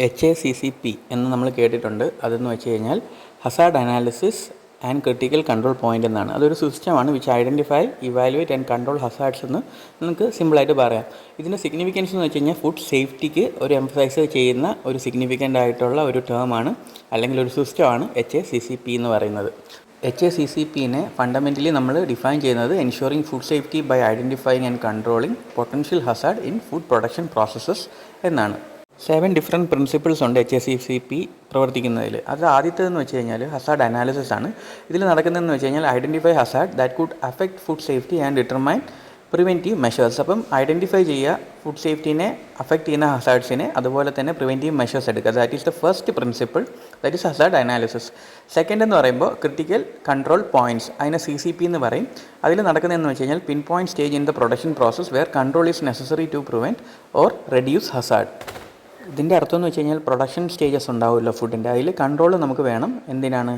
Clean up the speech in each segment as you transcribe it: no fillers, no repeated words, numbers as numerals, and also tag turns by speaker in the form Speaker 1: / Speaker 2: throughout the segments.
Speaker 1: HACCP എന്ന് നമ്മൾ കേട്ടിട്ടുണ്ട്. അതെന്ന് വെച്ച് കഴിഞ്ഞാൽ Hazard analysis and critical control point എന്നാണ്. അതൊരു സിസ്റ്റമാണ് which identify, evaluate and control hazards എന്ന് നമുക്ക് സിമ്പിളായിട്ട് പറയാം. ഇതിൻ്റെ സിഗ്നിഫിക്കൻസ് എന്ന് വെച്ച് കഴിഞ്ഞാൽ ഫുഡ് സേഫ്റ്റിക്ക് ഒരു എംഫസൈസ് ചെയ്യുന്ന ഒരു സിഗ്നിഫിക്കൻ്റ് ആയിട്ടുള്ള ഒരു ടേമാണ് അല്ലെങ്കിൽ ഒരു സിസ്റ്റമാണ് HACCP എന്ന് പറയുന്നത്. HACCPനെ ഫണ്ടമെൻ്റലി നമ്മൾ ഡിഫൈൻ ചെയ്യുന്നത് ensuring food safety by identifying and controlling potential hazard in food production processes എന്നാണ്. 7 ഡിഫറെൻറ്റ് പ്രിൻസിപ്പിൾസ് ഉണ്ട് HACCP പ്രവർത്തിക്കുന്നതിൽ. അത് ആദ്യത്തേതെന്ന് വെച്ച് കഴിഞ്ഞാൽ ഹസാർഡ് അനാലിസിസ് ആണ്. ഇതിൽ നടക്കുന്നതെന്ന് വെച്ച് കഴിഞ്ഞാൽ identify hazard that could affect food safety and determine preventive measures. അപ്പം ഐഡൻറ്റിഫൈ ചെയ്യുക ഫുഡ് സേഫ്റ്റീനെ അഫക്റ്റ് ചെയ്യുന്ന ഹസാർഡ്സിനെ, അതുപോലെ തന്നെ പ്രിവെൻറ്റീവ് മെഷേഴ്സ് എടുക്കുക. That is the first principle, that is hazard analysis. Second എന്ന് പറയുമ്പോൾ ക്രിട്ടിക്കൽ കൺട്രോൾ പോയിൻറ്റ്സ്, അതിനെ CCP എന്ന് പറയും. അതിൽ നടക്കുന്നതെന്ന് വെച്ച് കഴിഞ്ഞാൽ pinpoint stage in the production process where control is necessary to prevent or reduce hazard. ഇതിൻ്റെ അർത്ഥം എന്ന് വെച്ച് കഴിഞ്ഞാൽ പ്രൊഡക്ഷൻ സ്റ്റേജസ് ഉണ്ടാവുമല്ലോ ഫുഡിൻ്റെ, അതിൽ കൺട്രോൾ നമുക്ക് വേണം. എന്തിനാണ്?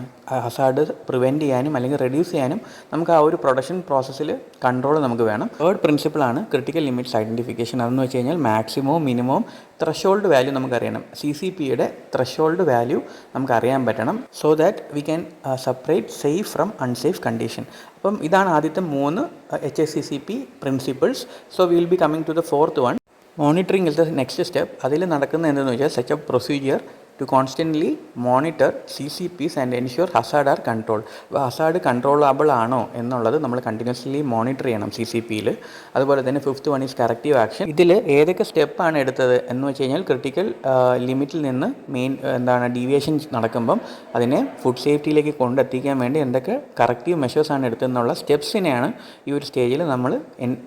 Speaker 1: ഹസാർഡ് പ്രിവെൻറ്റ് ചെയ്യാനും അല്ലെങ്കിൽ റെഡ്യൂസ് ചെയ്യാനും നമുക്ക് ആ ഒരു പ്രൊഡക്ഷൻ പ്രോസസ്സിൽ കൺട്രോൾ നമുക്ക് വേണം. തേർഡ് പ്രിൻസിപ്പിളാണ് ക്രിട്ടിക്കൽ ലിമിറ്റ്സ് ഐഡൻറ്റിഫിക്കേഷൻ. അതെന്ന് വെച്ച് കഴിഞ്ഞാൽ മാക്സിമവും മിനിമവും ത്രഷോൾഡ് വാല്യൂ നമുക്കറിയണം. CCPയുടെ ത്രഷോൾഡ് വാല്യൂ നമുക്ക് അറിയാൻ പറ്റണം. So that we can separate safe from unsafe condition. അപ്പം ഇതാണ് ആദ്യത്തെ 3 HACCP principles. So we will be coming to the fourth one. Monitoring is the next step. അതിൽ നടക്കുന്നത് എന്തെന്ന് വെച്ചാൽ set up procedure to constantly monitor CCPs and ensure hazard are control. അപ്പോൾ Hazard controllable ആണോ എന്നുള്ളത് നമ്മൾ കണ്ടിന്യൂസ്ലി മോണിറ്റർ ചെയ്യണം CCPയിൽ. അതുപോലെ തന്നെ fifth one is corrective action. ഇതിൽ ഏതൊക്കെ സ്റ്റെപ്പാണ് എടുത്തത് എന്ന് വെച്ച് കഴിഞ്ഞാൽ ക്രിട്ടിക്കൽ ലിമിറ്റിൽ നിന്ന് ഡീവിയേഷൻ നടക്കുമ്പം അതിനെ ഫുഡ് സേഫ്റ്റിയിലേക്ക് കൊണ്ടെത്തിക്കാൻ വേണ്ടി എന്തൊക്കെ കറക്റ്റീവ് മെഷേഴ്സാണ് എടുത്തതെന്നുള്ള സ്റ്റെപ്സിനെയാണ് ഈ ഒരു സ്റ്റേജിൽ നമ്മൾ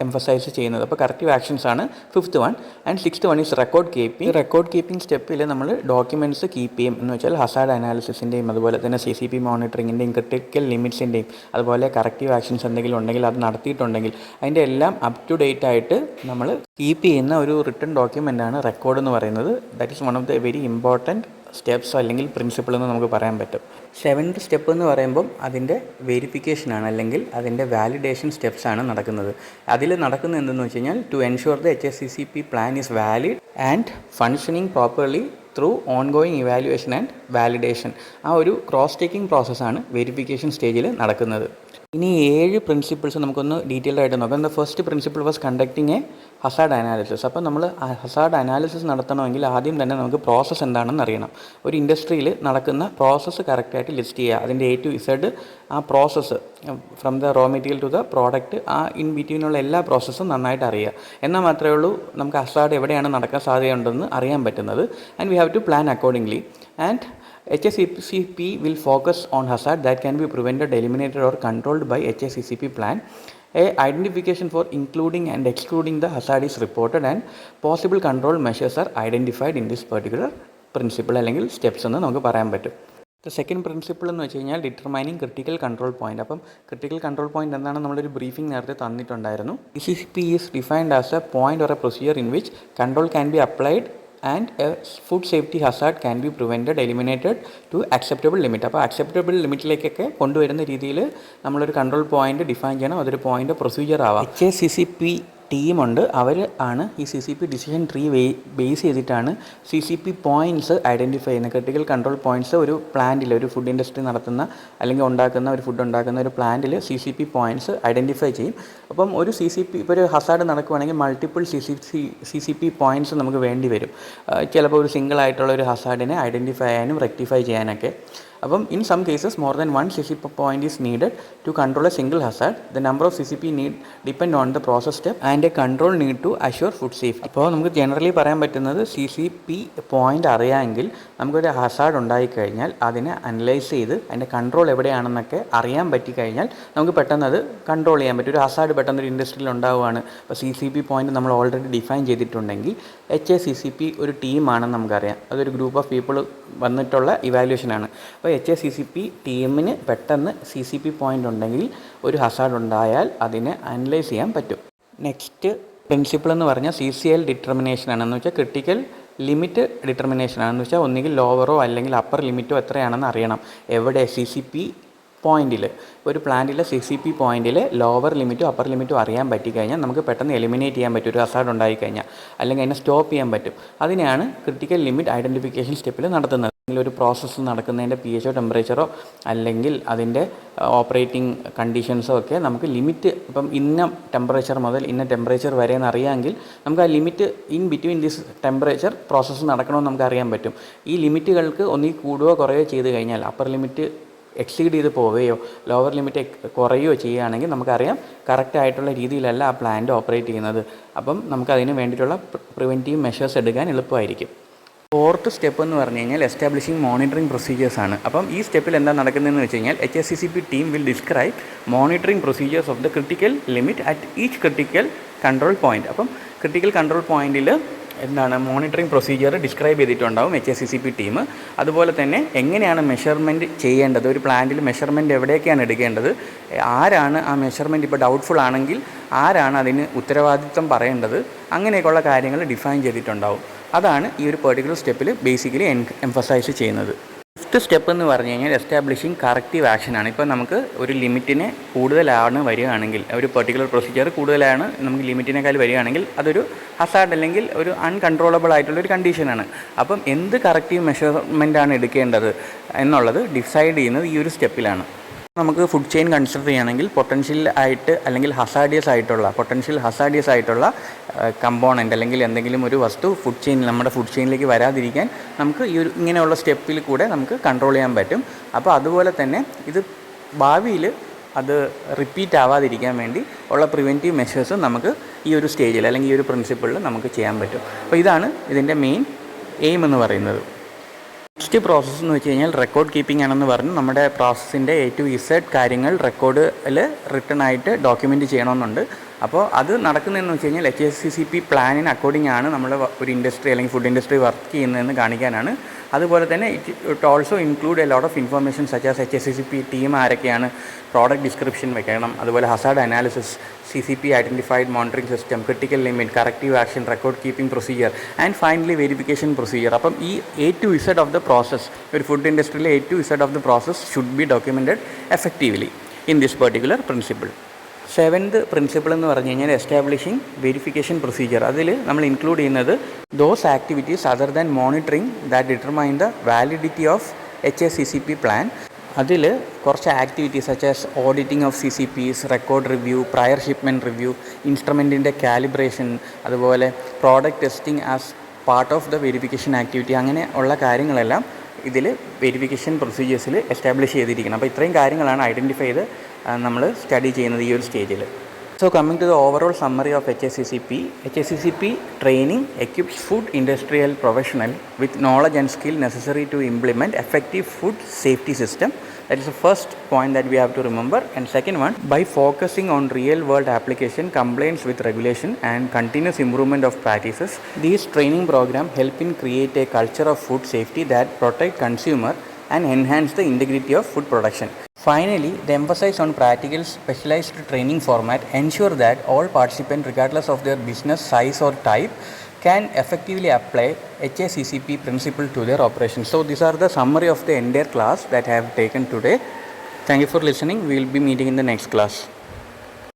Speaker 1: എംഫസൈസ് ചെയ്യുന്നത്. അപ്പോൾ കറക്റ്റീവ് ആക്ഷൻസ് ആണ് fifth one. And sixth one is record keeping. Record keeping സ്റ്റെപ്പിൽ നമ്മൾ ഡോക്യുമെൻറ്റ്സ് കീപ്പ് ചെയ്യും. എന്ന് വെച്ചാൽ ഹസാർഡ് അനാലിസിസിൻ്റെയും അതുപോലെ തന്നെ CCP മോണിറ്ററിങ്ങിൻ്റെയും ക്രിട്ടിക്കൽ ലിമിറ്റ്സിൻ്റെയും അതുപോലെ കറക്റ്റീവ് ആക്ഷൻസ് എന്തെങ്കിലും ഉണ്ടെങ്കിൽ അത് നടത്തിയിട്ടുണ്ടെങ്കിൽ അതിൻ്റെ എല്ലാം അപ് ടു ഡേറ്റ് ആയിട്ട് നമ്മൾ കീപ്പ് ചെയ്യുന്ന ഒരു റിട്ടൺ ഡോക്യുമെൻ്റാണ് റെക്കോർഡ് എന്ന് പറയുന്നത്. That is one of the very important steps അല്ലെങ്കിൽ പ്രിൻസിപ്പിൾ എന്ന് നമുക്ക് പറയാൻ പറ്റും. 7th സ്റ്റെപ്പ് എന്ന് പറയുമ്പം അതിൻ്റെ വെരിഫിക്കേഷനാണ് അല്ലെങ്കിൽ അതിൻ്റെ വാലിഡേഷൻ സ്റ്റെപ്സാണ് നടക്കുന്നത്. അതിൽ നടക്കുന്നത് എന്തെന്ന് വെച്ച് കഴിഞ്ഞാൽ to ensure the HACCP plan is valid and functioning properly through ongoing evaluation and validation. ആ ഒരു ക്രോസ് ചെക്കിംഗ് പ്രോസസ്സാണ് വെരിഫിക്കേഷൻ സ്റ്റേജിൽ നടക്കുന്നത്. ഇനി 7 പ്രിൻസിപ്പിൾസ് നമുക്കൊന്ന് ഡീറ്റെയിൽഡ് ആയിട്ട് നോക്കാം. The first principle was conducting A Hazard analysis. അപ്പോൾ നമ്മൾ ഹസാർഡ് അനാലിസിസ് നടത്തണമെങ്കിൽ ആദ്യം തന്നെ നമുക്ക് പ്രോസസ്സ് എന്താണെന്ന് അറിയണം. ഒരു ഇൻഡസ്ട്രിയിൽ നടക്കുന്ന പ്രോസസ്സ് കറക്റ്റായിട്ട് ലിസ്റ്റ് ചെയ്യുക. അതിൻ്റെ A to Z ആ process from the raw material to the product, ആ ഇൻ ബിറ്റ്വീനുള്ള എല്ലാ പ്രോസസ്സും നന്നായിട്ട് അറിയുക. എന്നാൽ മാത്രമേ ഉള്ളൂ നമുക്ക് ഹസാർഡ് എവിടെയാണ് നടക്കാൻ സാധ്യതയുണ്ടെന്ന് അറിയാൻ പറ്റുന്നത്. And we have to plan accordingly. And HACCP will focus on hazard that can be prevented, eliminated or controlled by HACCP plan. A identification for including and excluding the hazard is reported and possible control measures are identified in this particular principle അല്ലെങ്കിൽ steps എന്ന് നമുക്ക് പറയാൻ പറ്റും. The second principle എന്ന് വെച്ച് കഴിഞ്ഞാൽ determining critical control point. അപ്പം critical control point എന്താണ് നമ്മളൊരു ബ്രീഫിംഗ് നേരത്തെ തന്നിട്ടുണ്ടായിരുന്നു. CCP is defined as a point or a procedure in which control can be applied and a food safety hazard can be prevented, eliminated to acceptable limit. അപ്പോൾ acceptable ലിമിറ്റിലേക്കൊക്കെ കൊണ്ടുവരുന്ന രീതിയിൽ നമ്മളൊരു control point define ചെയ്യണം. അതൊരു point procedure ആവാം. HACCP ടീമുണ്ട്. അവർ ആണ് ഈ CCP ഡിസിഷൻ ട്രീ ബേസ് ചെയ്തിട്ടാണ് CCP പോയിൻറ്റ്സ് ഐഡൻറ്റിഫൈ ചെയ്യുന്നത്. ക്രിട്ടിക്കൽ കൺട്രോൾ പോയിൻറ്റ്സ് ഒരു പ്ലാന്റിൽ, ഒരു ഫുഡ് ഇൻഡസ്ട്രി നടത്തുന്ന അല്ലെങ്കിൽ ഉണ്ടാക്കുന്ന ഒരു ഫുഡ് ഉണ്ടാക്കുന്ന ഒരു പ്ലാന്റിൽ CCP പോയിൻറ്റ്സ് ഐഡൻറ്റിഫൈ ചെയ്യും. അപ്പം ഒരു CCP ഇപ്പോൾ ഒരു ഹസാർഡ് നടക്കുകയാണെങ്കിൽ മൾട്ടിപ്പിൾ CCP പോയിൻറ്റ്സ് നമുക്ക് വേണ്ടി വരും. ചിലപ്പോൾ ഒരു സിംഗിൾ ആയിട്ടുള്ള ഒരു ഹസാർഡിനെ ഐഡൻറ്റിഫൈ ചെയ്യാനും റെക്ടിഫൈ ചെയ്യാനൊക്കെ. അപ്പം in some cases more than 1 CCP point is needed to control a single hazard. The number of CCP need depend on the process step and a control need to assure food safety. അപ്പോൾ നമുക്ക് generally പറയാൻ പറ്റുന്നത് CCP point അറിയാമെങ്കിൽ നമുക്കൊരു Hazard ഉണ്ടായിക്കഴിഞ്ഞാൽ അതിനെ analyse ചെയ്ത് അതിൻ്റെ കൺട്രോൾ എവിടെയാണെന്നൊക്കെ അറിയാൻ പറ്റിക്കഴിഞ്ഞാൽ നമുക്ക് പെട്ടെന്ന് അത് കൺട്രോൾ ചെയ്യാൻ പറ്റും. ഒരു ഹസാർഡ് പെട്ടെന്ന് ഒരു ഇൻഡസ്ട്രിയിൽ ഉണ്ടാവുകയാണ്, അപ്പോൾ CCP പോയിന്റ് നമ്മൾ ഓൾറെഡി ഡിഫൈൻ ചെയ്തിട്ടുണ്ടെങ്കിൽ HACCP ഒരു ടീമാണെന്ന് നമുക്കറിയാം. അതൊരു ഗ്രൂപ്പ് ഓഫ് പീപ്പിൾ വന്നിട്ടുള്ള ഇവാലുവേഷനാണ്. അപ്പോൾ HACCP ടീമിന് പെട്ടെന്ന് CCP പോയിൻ്റ് ഉണ്ടെങ്കിൽ ഒരു ഹസാർഡ് ഉണ്ടായാൽ അതിനെ അനലൈസ് ചെയ്യാൻ പറ്റും. നെക്സ്റ്റ് പ്രിൻസിപ്പിൾ എന്ന് പറഞ്ഞാൽ CCL ഡിറ്റർമിനേഷൻ ആണെന്ന് വെച്ചാൽ ക്രിട്ടിക്കൽ ലിമിറ്റ് ഡിറ്റർമിനേഷൻ ആണെന്ന് വെച്ചാൽ ഒന്നുകിൽ ലോവറോ അല്ലെങ്കിൽ അപ്പർ ലിമിറ്റോ എത്രയാണെന്ന് അറിയണം. എവിടെ CCP പോയിന്റിൽ ഒരു പ്ലാന്റിലെ CCP പോയിന്റിൽ ലോവർ ലിമിറ്റും അപ്പർ ലിമിറ്റും അറിയാൻ പറ്റിക്കഴിഞ്ഞാൽ നമുക്ക് പെട്ടെന്ന് എലിമിനേറ്റ് ചെയ്യാൻ പറ്റും ഒരു ഹസാർഡ് ഉണ്ടായിക്കഴിഞ്ഞാൽ, അല്ലെങ്കിൽ അതിനെ സ്റ്റോപ്പ് ചെയ്യാൻ പറ്റും. അതിനെയാണ് ക്രിട്ടിക്കൽ ലിമിറ്റ് ഐഡൻറ്റിഫിക്കേഷൻ സ്റ്റെപ്പിൽ നടത്തുന്നത്. ഒരു പ്രോസസ്സ് നടക്കുന്നതിൻ്റെ pH ടെമ്പറേച്ചറോ അല്ലെങ്കിൽ അതിൻ്റെ ഓപ്പറേറ്റിംഗ് കണ്ടീഷൻസോ ഒക്കെ നമുക്ക് ലിമിറ്റ്, ഇപ്പം ഇന്ന ടെമ്പറേച്ചർ മുതൽ ഇന്ന ടെമ്പറേച്ചർ വരെ എന്നറിയാമെങ്കിൽ നമുക്ക് ആ limit in between this temperature process നടക്കണമെന്ന് നമുക്ക് അറിയാൻ പറ്റും. ഈ ലിമിറ്റുകൾക്ക് ഒന്നുകിൽ കൂടുകയോ കുറയുകയോ ചെയ്ത് കഴിഞ്ഞാൽ, അപ്പർ ലിമിറ്റ് എക്സീഡ് ചെയ്ത് പോവുകയോ ലോവർ ലിമിറ്റ് കുറയുകയോ ചെയ്യുകയാണെങ്കിൽ നമുക്കറിയാം കറക്റ്റായിട്ടുള്ള രീതിയിലല്ല ആ പ്ലാന്റ് ഓപ്പറേറ്റ് ചെയ്യുന്നത്. അപ്പം നമുക്കതിന് വേണ്ടിയിട്ടുള്ള പ്രിവെൻറ്റീവ് മെഷേഴ്സ് എടുക്കാൻ എളുപ്പമായിരിക്കും. ഫോർത്ത് സ്റ്റെപ്പ് എന്ന് പറഞ്ഞു കഴിഞ്ഞാൽ എസ്റ്റാബ്ലിഷിംഗ് മോണിറ്ററിംഗ് പ്രൊസീജിയേഴ്സ് ആണ്. അപ്പം ഈ സ്റ്റെപ്പിൽ എന്താ നടക്കുന്നതെന്ന് വെച്ച് കഴിഞ്ഞാൽ HACCP team will describe monitoring procedures of the critical limit at each critical control point. അപ്പം ക്രിട്ടിക്കൽ കൺട്രോൾ പോയിൻറ്റിൽ എന്താണ് മോണിറ്ററിംഗ് പ്രൊസീജിയർ ഡിസ്ക്രൈബ് ചെയ്തിട്ടുണ്ടാവും HACCP ടീം. അതുപോലെ തന്നെ എങ്ങനെയാണ് മെഷർമെൻറ്റ് ചെയ്യേണ്ടത്, ഒരു പ്ലാന്റിൽ മെഷർമെൻറ്റ് എവിടെയൊക്കെയാണ് എടുക്കേണ്ടത്, ആരാണ് ആ മെഷർമെൻറ്റ് ഇപ്പോൾ ഡൗട്ട്ഫുൾ ആണെങ്കിൽ ആരാണ് അതിന് ഉത്തരവാദിത്വം പറയേണ്ടത്, അങ്ങനെയൊക്കെയുള്ള കാര്യങ്ങൾ ഡിഫൈൻ ചെയ്തിട്ടുണ്ടാവും. അതാണ് ഈ ഒരു പെർട്ടിക്കുലർ സ്റ്റെപ്പിൽ ബേസിക്കലി എംഫസൈസ് ചെയ്യുന്നത്. ഫിഫ്ത്ത് സ്റ്റെപ്പ് എന്ന് പറഞ്ഞു കഴിഞ്ഞാൽ എസ്റ്റാബ്ലിഷിംഗ് കറക്റ്റീവ് ആക്ഷനാണ്. ഇപ്പോൾ നമുക്ക് ഒരു ലിമിറ്റിനെ കൂടുതലാണ് വരികയാണെങ്കിൽ, ഒരു പെർട്ടിക്കുലർ പ്രൊസീജിയർ കൂടുതലാണ് നമുക്ക് ലിമിറ്റിനേക്കാൾ വരികയാണെങ്കിൽ അതൊരു ഹസാർഡ് അല്ലെങ്കിൽ ഒരു അൺകൺട്രോളബിൾ ആയിട്ടുള്ളൊരു കണ്ടീഷനാണ്. അപ്പം എന്ത് കറക്റ്റീവ് മെഷർമെൻറ്റാണ് എടുക്കേണ്ടത് എന്നുള്ളത് ഡിസൈഡ് ചെയ്യുന്നത് ഈ ഒരു സ്റ്റെപ്പിലാണ്. നമുക്ക് ഫുഡ് ചെയിൻ കൺസിഡർ ചെയ്യുകയാണെങ്കിൽ പൊട്ടൻഷ്യൽ ഹസാഡിയസ് ആയിട്ടുള്ള കമ്പോണൻ്റ് അല്ലെങ്കിൽ എന്തെങ്കിലും ഒരു വസ്തു നമ്മുടെ ഫുഡ് ചെയിനിലേക്ക് വരാതിരിക്കാൻ നമുക്ക് ഈ ഒരു ഇങ്ങനെയുള്ള സ്റ്റെപ്പിൽ കൂടെ നമുക്ക് കൺട്രോൾ ചെയ്യാൻ പറ്റും. അപ്പോൾ അതുപോലെ തന്നെ ഇത് ഭാവിയിൽ അത് റിപ്പീറ്റ് ആവാതിരിക്കാൻ വേണ്ടി ഉള്ള പ്രിവെൻറ്റീവ് മെഷേഴ്സ് നമുക്ക് ഈ ഒരു സ്റ്റേജിൽ അല്ലെങ്കിൽ ഈ ഒരു പ്രിൻസിപ്പിളിൽ നമുക്ക് ചെയ്യാൻ പറ്റും. അപ്പോൾ ഇതാണ് ഇതിൻ്റെ മെയിൻ എയിം എന്ന് പറയുന്നത്. നെക്സ്റ്റ് പ്രോസസ്സ് എന്ന് വെച്ച് കഴിഞ്ഞാൽ റെക്കോർഡ് കീപ്പിംഗ് ആണെന്ന് പറഞ്ഞു. നമ്മുടെ പ്രോസസ്സിൻ്റെ A to Z കാര്യങ്ങൾ റെക്കോർഡിൽ റിട്ടൺ ആയിട്ട് ഡോക്യുമെൻറ്റ് ചെയ്യണമെന്നുണ്ട്. അപ്പോൾ അത് നടക്കുന്നതെന്ന് വെച്ച് കഴിഞ്ഞാൽ HACCP പ്ലാനിന് അക്കോർഡിംഗ് ആണ് നമ്മൾ ഒരു ഇൻഡസ്ട്രി അല്ലെങ്കിൽ ഫുഡ് ഇൻഡസ്ട്രി വർക്ക് ചെയ്യുന്നതെന്ന് കാണിക്കാനാണ്. അതുപോലെ തന്നെ it also include a lot of information such as HACCP team ആരൊക്കെയാണ്, പ്രോഡക്റ്റ് ഡിസ്ക്രിപ്ഷൻ വെക്കണം, അതുപോലെ hazard analysis, CCP identified monitoring system, critical limit, corrective action, record keeping procedure and finally verification procedure. അപ്പം ഈ A to Z of the process, ഒരു food ഇൻഡസ്ട്രിയിലെ A to Z of the process should be documented effectively in this particular principle. Seventh principle എന്ന് പറഞ്ഞു കഴിഞ്ഞാൽ establishing verification procedure. അതിൽ നമ്മൾ include ചെയ്യുന്നത് those activities other than monitoring that determine the validity of HACCP plan. അതിൽ കുറച്ച് activities such as auditing of CCPs, record review, prior shipment review, ഇൻസ്ട്രുമെൻറ്റിൻ്റെ calibration, അതുപോലെ product testing as part of the verification activity, അങ്ങനെ ഉള്ള കാര്യങ്ങളെല്ലാം ഇതിൽ verification പ്രൊസീജിയേഴ്സിൽ establish ചെയ്തിരിക്കണം. അപ്പോൾ ഇത്രയും കാര്യങ്ങളാണ് ഐഡൻറ്റിഫൈ ചെയ്ത് നമ്മൾ സ്റ്റഡി ചെയ്യുന്നത് ഈ ഒരു സ്റ്റേജിൽ. So coming to the overall summary of HACCP training equips food industrial professional with knowledge and skill necessary to implement effective food safety system. That is the first point that we have to remember. And second one, by focusing on real world application, compliance with regulation and continuous improvement of practices, these training program help in create a culture of food safety that protect consumer and enhance the integrity of food production. Finally, the emphasis on practical specialized training format ensure that all participants, regardless of their business size or type, can effectively apply HACCP principle to their operations. So these are the summary of the entire class that I have taken today. Thank you for listening. We will be meeting in the next class.